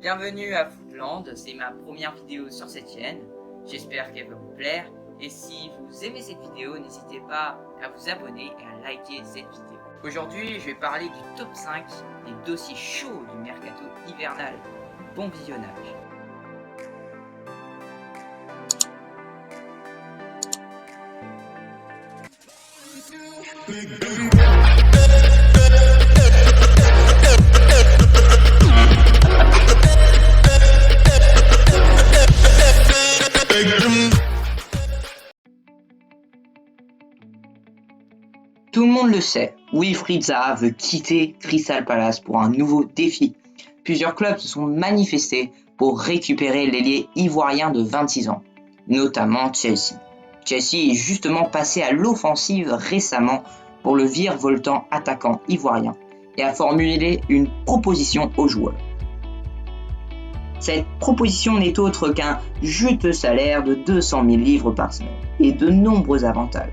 Bienvenue à Footland, c'est ma première vidéo sur cette chaîne. J'espère qu'elle va vous plaire. Et si vous aimez cette vidéo, n'hésitez pas à vous abonner et à liker cette vidéo. Aujourd'hui, je vais parler du top 5 des dossiers chauds du mercato hivernal. Bon visionnage. Tout le monde le sait, Wilfried Zaha veut quitter Crystal Palace pour un nouveau défi. Plusieurs clubs se sont manifestés pour récupérer l'ailier ivoirien de 26 ans, notamment Chelsea. Chelsea est justement passé à l'offensive récemment pour le virevoltant attaquant ivoirien et a formulé une proposition aux joueurs. Cette proposition n'est autre qu'un juteux salaire de 200 000 livres par semaine et de nombreux avantages.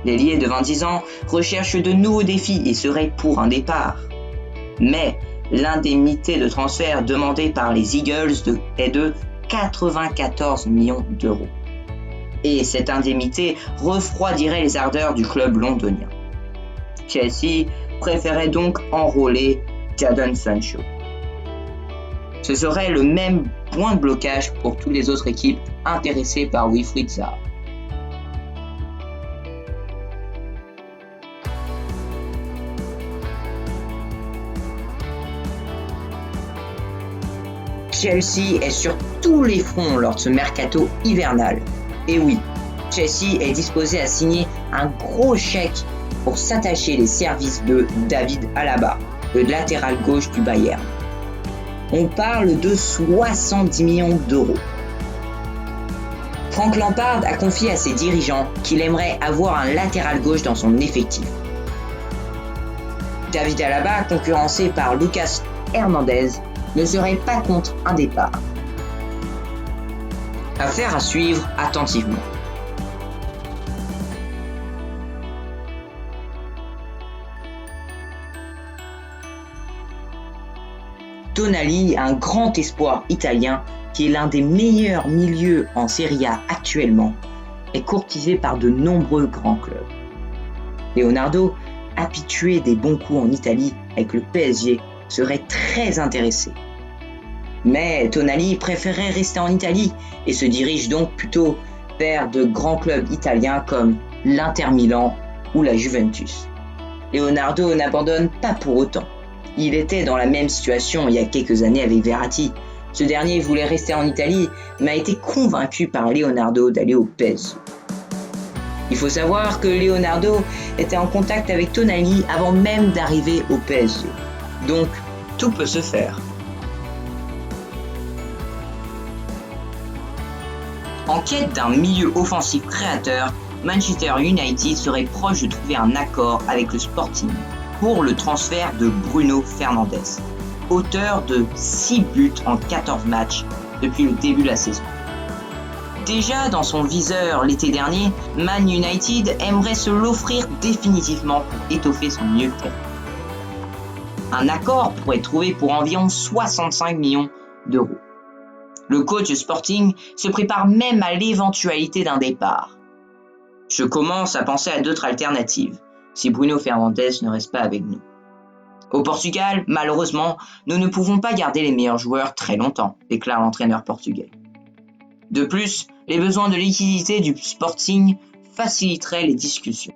L'ailier de 26 ans recherche de nouveaux défis et serait pour un départ. Mais l'indemnité de transfert demandée par les Eagles est de 94 millions d'euros. Et cette indemnité refroidirait les ardeurs du club londonien. Chelsea préférait donc enrôler Jadon Sancho. Ce serait le même point de blocage pour toutes les autres équipes intéressées par Wilfried Zaha. Chelsea est sur tous les fronts lors de ce mercato hivernal. Et oui, Chelsea est disposé à signer un gros chèque pour s'attacher les services de David Alaba, le latéral gauche du Bayern. On parle de 70 millions d'euros. Frank Lampard a confié à ses dirigeants qu'il aimerait avoir un latéral gauche dans son effectif. David Alaba, concurrencé par Lucas Hernandez, ne serait pas contre un départ. Affaire à suivre attentivement. Tonali, un grand espoir italien qui est l'un des meilleurs milieux en Serie A actuellement, est courtisé par de nombreux grands clubs. Leonardo, habitué des bons coups en Italie avec le PSG, serait très intéressé. Mais Tonali préférait rester en Italie et se dirige donc plutôt vers de grands clubs italiens comme l'Inter Milan ou la Juventus. Leonardo n'abandonne pas pour autant. Il était dans la même situation il y a quelques années avec Verratti. Ce dernier voulait rester en Italie, mais a été convaincu par Leonardo d'aller au PSG. Il faut savoir que Leonardo était en contact avec Tonali avant même d'arriver au PSG. Donc, tout peut se faire. En quête d'un milieu offensif créateur, Manchester United serait proche de trouver un accord avec le Sporting pour le transfert de Bruno Fernandes, auteur de 6 buts en 14 matchs depuis le début de la saison. Déjà dans son viseur l'été dernier, Man United aimerait se l'offrir définitivement pour étoffer son milieu de terrain. Un accord pourrait être trouvé pour environ 65 millions d'euros. Le coach Sporting se prépare même à l'éventualité d'un départ. Je commence à penser à d'autres alternatives, si Bruno Fernandes ne reste pas avec nous. Au Portugal, malheureusement, nous ne pouvons pas garder les meilleurs joueurs très longtemps, déclare l'entraîneur portugais. De plus, les besoins de liquidité du Sporting faciliteraient les discussions.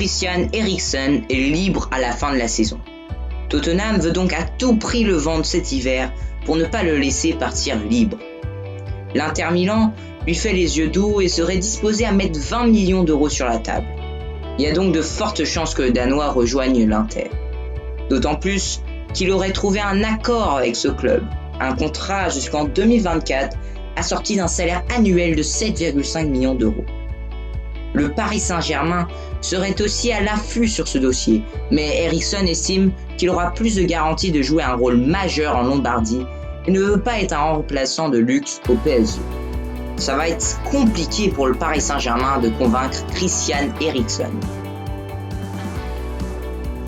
Christian Eriksen est libre à la fin de la saison. Tottenham veut donc à tout prix le vendre cet hiver pour ne pas le laisser partir libre. L'Inter Milan lui fait les yeux doux et serait disposé à mettre 20 millions d'euros sur la table. Il y a donc de fortes chances que le Danois rejoigne l'Inter. D'autant plus qu'il aurait trouvé un accord avec ce club, un contrat jusqu'en 2024 assorti d'un salaire annuel de 7,5 millions d'euros. Le Paris Saint-Germain serait aussi à l'affût sur ce dossier, mais Eriksson estime qu'il aura plus de garanties de jouer un rôle majeur en Lombardie et ne veut pas être un remplaçant de luxe au PSG. Ça va être compliqué pour le Paris Saint-Germain de convaincre Christian Eriksen.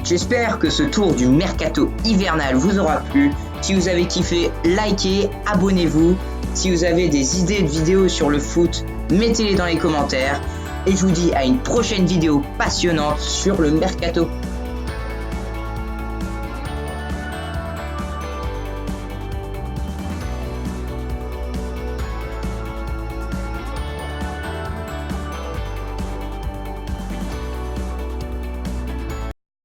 J'espère que ce tour du mercato hivernal vous aura plu. Si vous avez kiffé, likez, abonnez-vous. Si vous avez des idées de vidéos sur le foot, mettez-les dans les commentaires. Et je vous dis à une prochaine vidéo passionnante sur le mercato.